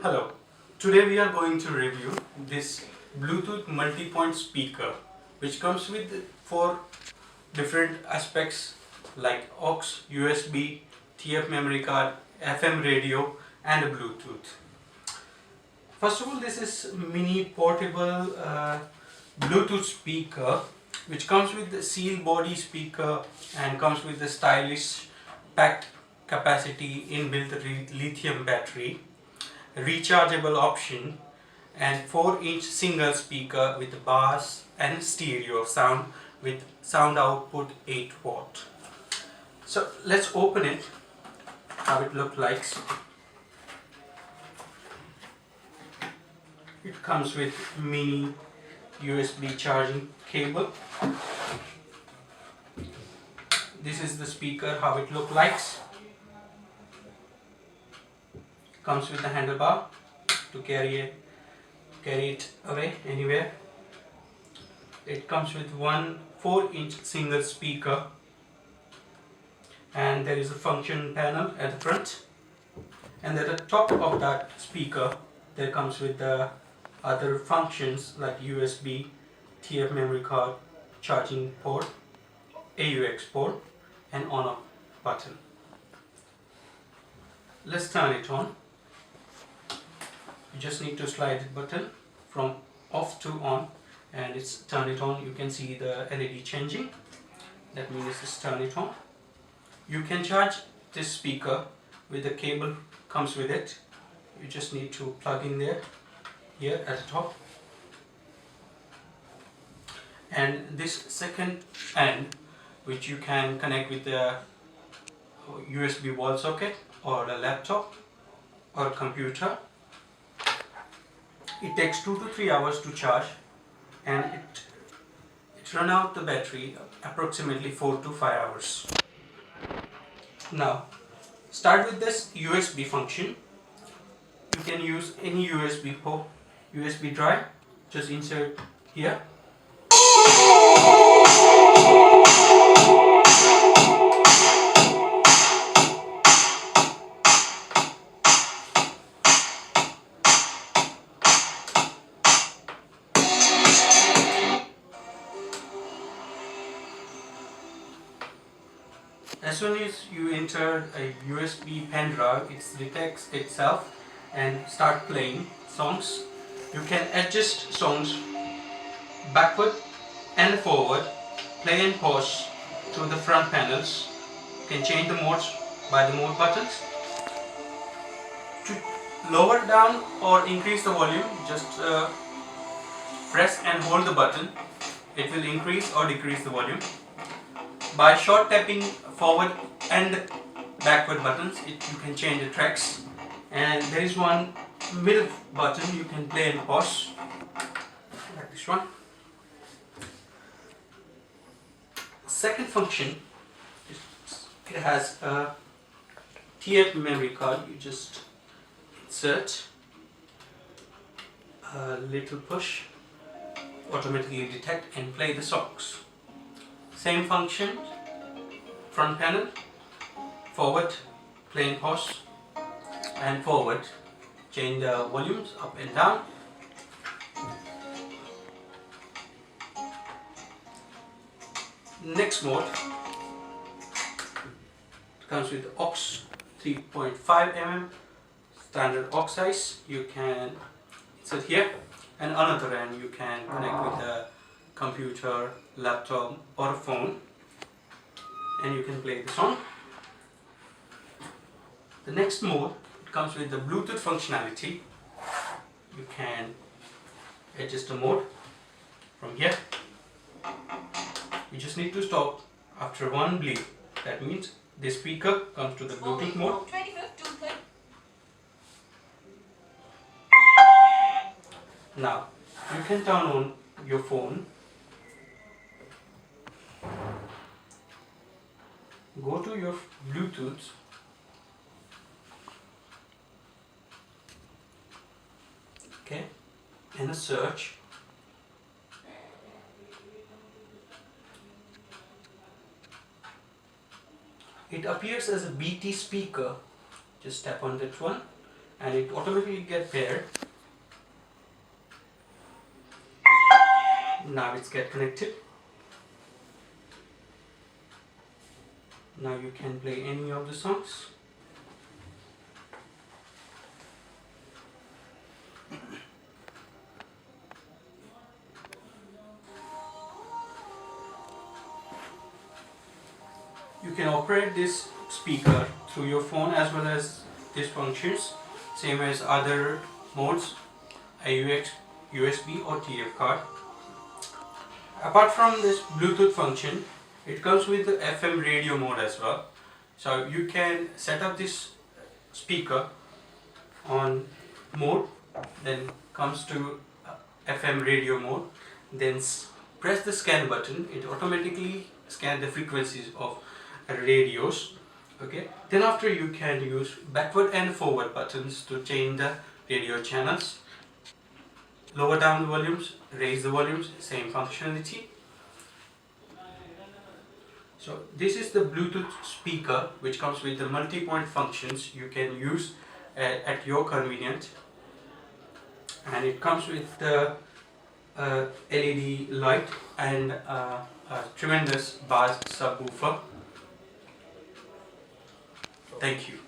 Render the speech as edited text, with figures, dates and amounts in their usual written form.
Hello, today we are going to review this Bluetooth multi-point speaker which comes with 4 different aspects like AUX, USB, TF memory card, FM radio and a Bluetooth. First of all, this is mini portable Bluetooth speaker which comes with the seal body speaker and comes with the stylish packed capacity inbuilt lithium battery, rechargeable option and 4-inch single speaker with bass and stereo sound with sound output 8 watt. So let's open it, how it looks like. It comes with mini USB charging cable. This is the speaker, how it looks like. Comes with the handlebar to carry it away anywhere. It comes with one 4-inch single speaker and there is a function panel at the front, and at the top of that speaker there comes with the other functions like USB, TF memory card, charging port, AUX port and on-off button. Let's turn it on. You just need to slide the button from off to on and it's turn it on. You can see the LED changing. That means it's turn it on. You can charge this speaker with the cable comes with it. You just need to plug in there, here at the top. And this second end, which you can connect with the USB wall socket or a laptop or a computer. It takes 2 to 3 hours to charge and it runs out the battery approximately 4 to 5 hours. Now start with this USB function. You can use any USB port, USB drive, just insert here. As soon as you enter a USB pen drive, it detects itself and start playing songs. You can adjust songs backward and forward, play and pause through the front panels. You can change the modes by the mode buttons. To lower down or increase the volume, just press and hold the button. It will increase or decrease the volume. By short tapping forward and backward buttons, you can change the tracks. And there is one middle button you can play and pause, like this one. Second function, it has a TF memory card. You just insert a little push, automatically detect and play the songs. Same function, front panel, forward, play and pause, and forward, change the volumes up and down. Next mode, it comes with AUX 3.5 mm, standard AUX size. You can insert here, and another end you can connect with the computer, laptop or a phone and you can play the song. The next mode, it comes with the Bluetooth functionality. You can adjust the mode from here. You just need to stop after one bleep. That means this speaker comes to the Bluetooth mode. Now you can turn on your phone. Go to your Bluetooth, okay, and a search. It appears as a BT speaker. Just tap on that one and it automatically get paired. Now it's get connected. Now you can play any of the songs. You can operate this speaker through your phone as well as these functions, same as other modes, AUX, USB or TF card. Apart from this Bluetooth function, it comes with the FM radio mode as well. So you can set up this speaker on mode, then comes to FM radio mode, then press the scan button. It automatically scans the frequencies of radios. Okay, then after you can use backward and forward buttons to change the radio channels. Lower down the volumes, raise the volumes, same functionality. So this is the Bluetooth speaker which comes with the multi-point functions you can use at your convenience, and it comes with the LED light and a tremendous bass subwoofer. Thank you.